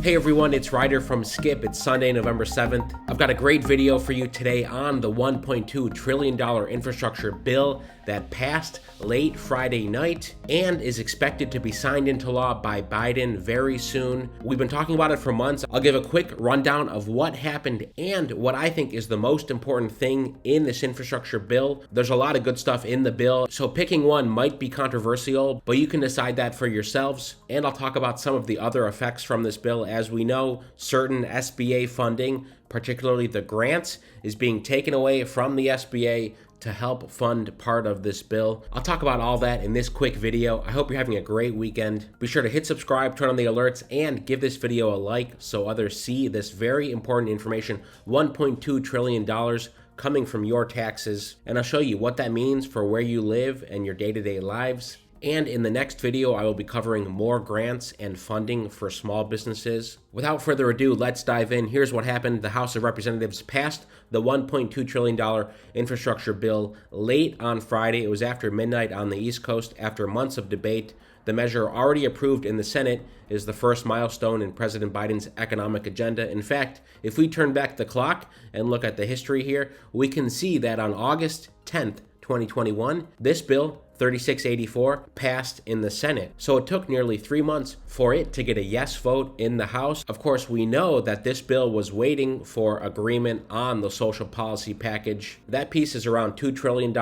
Hey everyone, it's Ryder from Skip. It's Sunday, November 7th. I've got a great video for you today on the $1.2 trillion infrastructure bill that passed late Friday night and is expected to be signed into law by Biden very soon. We've been talking about it for months. I'll give a quick rundown of what happened and what I think is the most important thing in this infrastructure bill. There's a lot of good stuff in the bill, so picking one might be controversial, but you can decide that for yourselves. And I'll talk about some of the other effects from this bill. As we know, certain SBA funding, particularly the grants, is being taken away from the SBA to help fund part of this bill. I'll talk about all that in this quick video. I hope you're having a great weekend. Be sure to hit subscribe, turn on the alerts, and give this video a like so others see this very important information. $1.2 trillion coming from your taxes. And I'll show you what that means for where you live and your day-to-day lives. And in the next video, I will be covering more grants and funding for small businesses. Without further ado, let's dive in. Here's what happened. The House of Representatives passed the $1.2 trillion infrastructure bill late on Friday. It was after midnight on the East Coast after months of debate. The measure, already approved in the Senate, is the first milestone in President Biden's economic agenda. In fact, if we turn back the clock and look at the history here, we can see that on August 10th, 2021, this bill, 3684, passed in the Senate. So it took nearly 3 months for it to get a yes vote in the House. Of course, we know that this bill was waiting for agreement on the social policy package. That piece is around $2 trillion.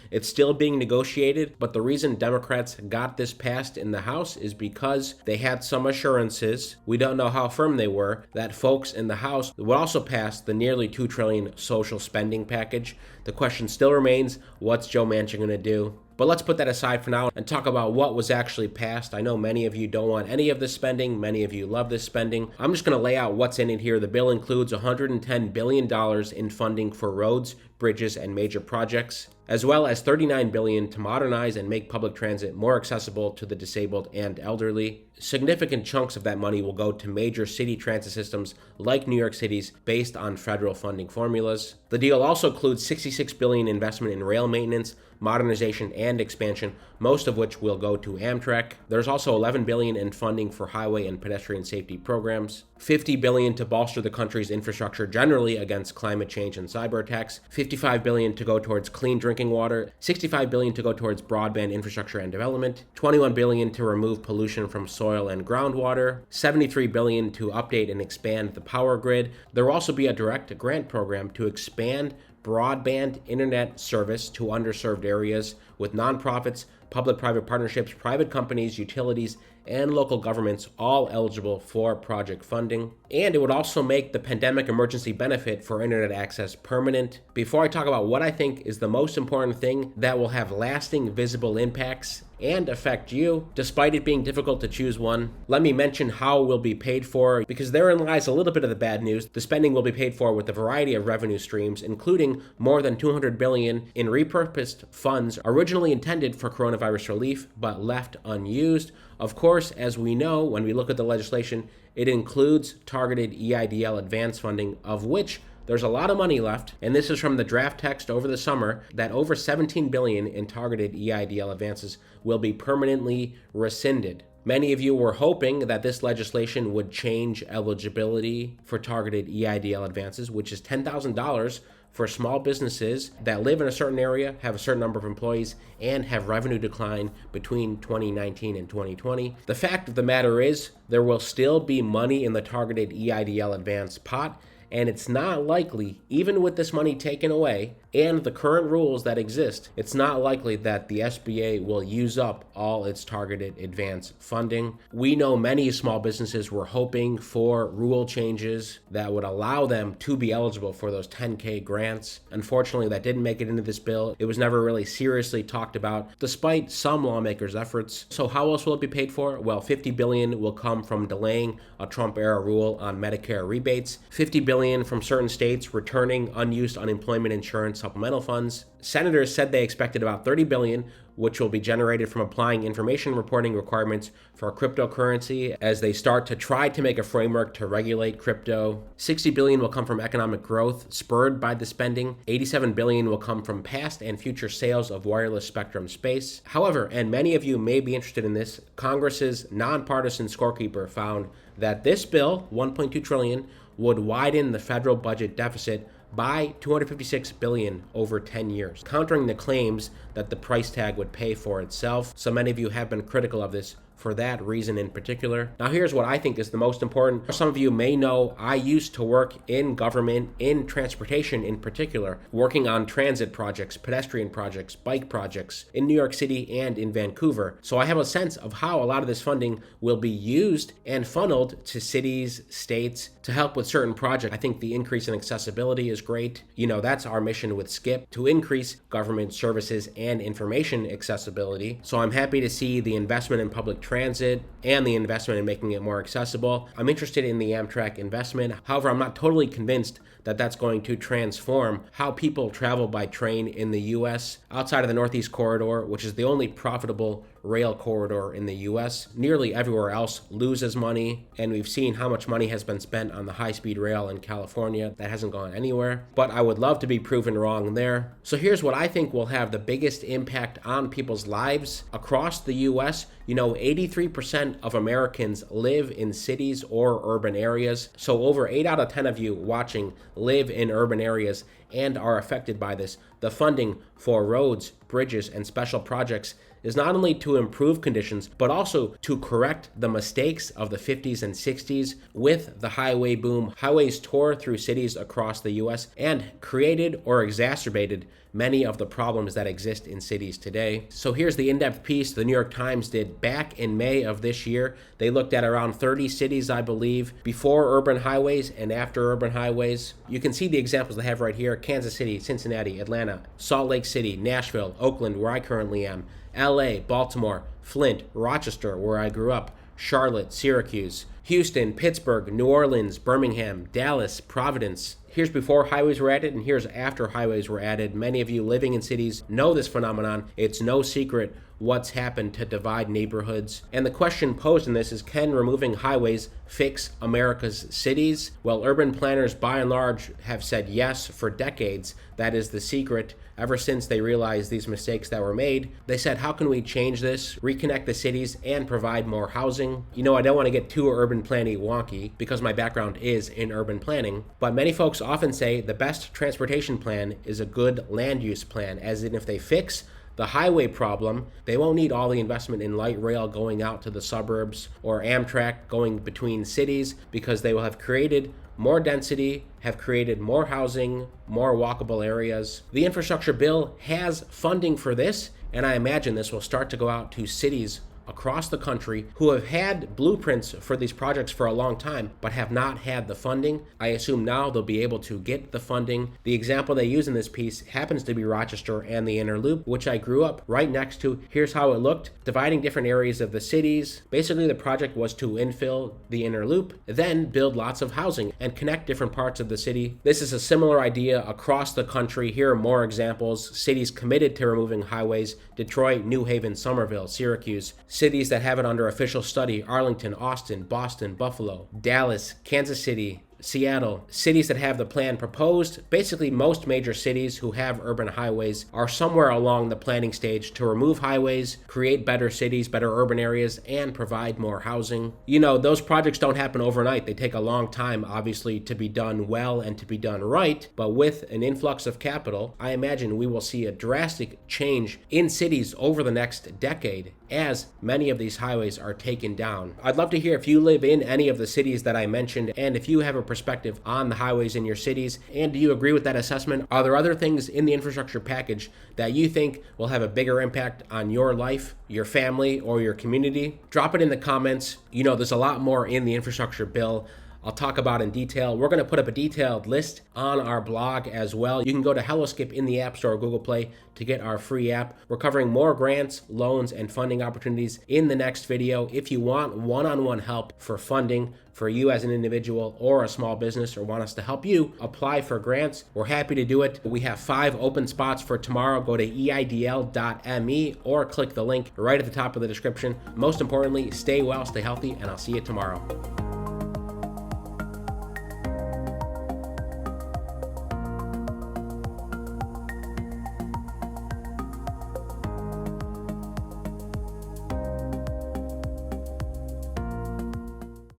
It's still being negotiated, but the reason Democrats got this passed in the House is because they had some assurances, we don't know how firm they were, that folks in the House would also pass the nearly $2 trillion social spending package. The question still remains, what's Joe Manchin going to do? But let's put that aside for now and talk about what was actually passed. I know many of you don't want any of this spending. Many of you love this spending. I'm just going to lay out what's in it here. The bill includes $110 billion in funding for roads, bridges, and major projects, as well as $39 billion to modernize and make public transit more accessible to the disabled and elderly. Significant chunks of that money will go to major city transit systems like New York City's based on federal funding formulas. The deal also includes $66 billion investment in rail maintenance, modernization, and expansion, most of which will go to Amtrak. There's also $11 billion in funding for highway and pedestrian safety programs, $50 billion to bolster the country's infrastructure generally against climate change and cyber attacks, $55 billion to go towards clean drinking water, $65 billion to go towards broadband infrastructure and development, $21 billion to remove pollution from soil and groundwater, $73 billion to update and expand the power grid. There will also be a direct grant program to expand broadband internet service to underserved areas with nonprofits, public-private partnerships, private companies, utilities, and local governments all eligible for project funding. And it would also make the pandemic emergency benefit for internet access permanent. Before I talk about what I think is the most important thing that will have lasting visible impacts and affect you, despite it being difficult to choose one, let me mention how it will be paid for, because therein lies a little bit of the bad news. The spending will be paid for with a variety of revenue streams, including more than $200 billion in repurposed funds originally intended for coronavirus relief, but left unused. Of course, as we know, when we look at the legislation, it includes targeted EIDL advance funding, of which there's a lot of money left, and this is from the draft text over the summer, that over $17 billion in targeted EIDL advances will be permanently rescinded. Many of you were hoping that this legislation would change eligibility for targeted EIDL advances, which is $10,000 for small businesses that live in a certain area, have a certain number of employees, and have revenue decline between 2019 and 2020. The fact of the matter is, there will still be money in the targeted EIDL advance pot, and it's not likely, even with this money taken away and the current rules that exist, it's not likely that the SBA will use up all its targeted advance funding. We know many small businesses were hoping for rule changes that would allow them to be eligible for those 10K grants. Unfortunately, that didn't make it into this bill. It was never really seriously talked about, despite some lawmakers' efforts. So how else will it be paid for? Well, $50 billion will come from delaying a Trump-era rule on Medicare rebates. $50 billion billion from certain states returning unused unemployment insurance supplemental funds. Senators said they expected about $30 billion, which will be generated from applying information reporting requirements for cryptocurrency as they start to try to make a framework to regulate crypto. $60 billion will come from economic growth spurred by the spending. $87 billion will come from past and future sales of wireless spectrum space. However, and many of you may be interested in this, Congress's nonpartisan scorekeeper found that this bill, $1.2 trillion, would widen the federal budget deficit by $256 billion over 10 years, countering the claims that the price tag would pay for itself. So many of you have been critical of this for that reason in particular. Now here's what I think is the most important. Some of you may know I used to work in government, in transportation in particular, working on transit projects, pedestrian projects, bike projects in New York City and in Vancouver. So I have a sense of how a lot of this funding will be used and funneled to cities, states to help with certain projects. I think the increase in accessibility is great. You know, that's our mission with SCIP, to increase government services and information accessibility. So I'm happy to see the investment in public transit and the investment in making it more accessible. I'm interested in the Amtrak investment. However, I'm not totally convinced that that's going to transform how people travel by train in the U.S. outside of the Northeast Corridor, which is the only profitable rail corridor in the U.S. Nearly everywhere else loses money, and we've seen how much money has been spent on the high-speed rail in California. That hasn't gone anywhere, but I would love to be proven wrong there. So here's what I think will have the biggest impact on people's lives across the U.S. You know, 83% of Americans live in cities or urban areas. So over 8 out of 10 of you watching live in urban areas and are affected by this. The funding for roads, bridges, and special projects is not only to improve conditions, but also to correct the mistakes of the 50s and 60s with the highway boom. Highways tore through cities across the U.S. and created or exacerbated many of the problems that exist in cities today. So here's the in-depth piece the New York Times did back in May of this year. They looked at around 30 cities, I believe, before urban highways and after urban highways. You can see the examples they have right here: Kansas City, Cincinnati, Atlanta, Salt Lake City, Nashville, Oakland, where I currently am, LA, Baltimore, Flint, Rochester, where I grew up, Charlotte, Syracuse, Houston, Pittsburgh, New Orleans, Birmingham, Dallas, Providence. Here's before highways were added and here's after highways were added. Many of you living in cities know this phenomenon. It's no secret what's happened to divide neighborhoods. And the question posed in this is, can removing highways fix America's cities? Well, urban planners by and large have said yes for decades. That is the secret. Ever since they realized these mistakes that were made, they said, how can we change this, reconnect the cities, and provide more housing? You know, I don't want to get too urban planning wonky because my background is in urban planning, but many folks often say the best transportation plan is a good land use plan, as in if they fix the highway problem, they won't need all the investment in light rail going out to the suburbs or Amtrak going between cities, because they will have created more density, have created more housing, more walkable areas. The infrastructure bill has funding for this, and I imagine this will start to go out to cities across the country who have had blueprints for these projects for a long time, but have not had the funding. I assume now they'll be able to get the funding. The example they use in this piece happens to be Rochester and the Inner Loop, which I grew up right next to. Here's how it looked, dividing different areas of the cities. Basically, the project was to infill the Inner Loop, then build lots of housing and connect different parts of the city. This is a similar idea across the country. Here are more examples. Cities committed to removing highways: Detroit, New Haven, Somerville, Syracuse. Cities that have it under official study: Arlington, Austin, Boston, Buffalo, Dallas, Kansas City, Seattle. Cities that have the plan proposed. Basically, most major cities who have urban highways are somewhere along the planning stage to remove highways, create better cities, better urban areas, and provide more housing. You know, those projects don't happen overnight. They take a long time, obviously, to be done well and to be done right. But with an influx of capital, I imagine we will see a drastic change in cities over the next decade as many of these highways are taken down. I'd love to hear if you live in any of the cities that I mentioned, and if you have a perspective on the highways in your cities, and do you agree with that assessment? Are there other things in the infrastructure package that you think will have a bigger impact on your life, your family, or your community? Drop it in the comments. You know, there's a lot more in the infrastructure bill. I'll talk about in detail. We're going to put up a detailed list on our blog as well. You can go to HelloSkip in the App Store or Google Play to get our free app. We're covering more grants, loans, and funding opportunities in the next video. If you want one-on-one help for funding for you as an individual or a small business, or want us to help you apply for grants, we're happy to do it. We have 5 open spots for tomorrow. Go to eidl.me or click the link right at the top of the description. Most importantly, stay well, stay healthy, and I'll see you tomorrow.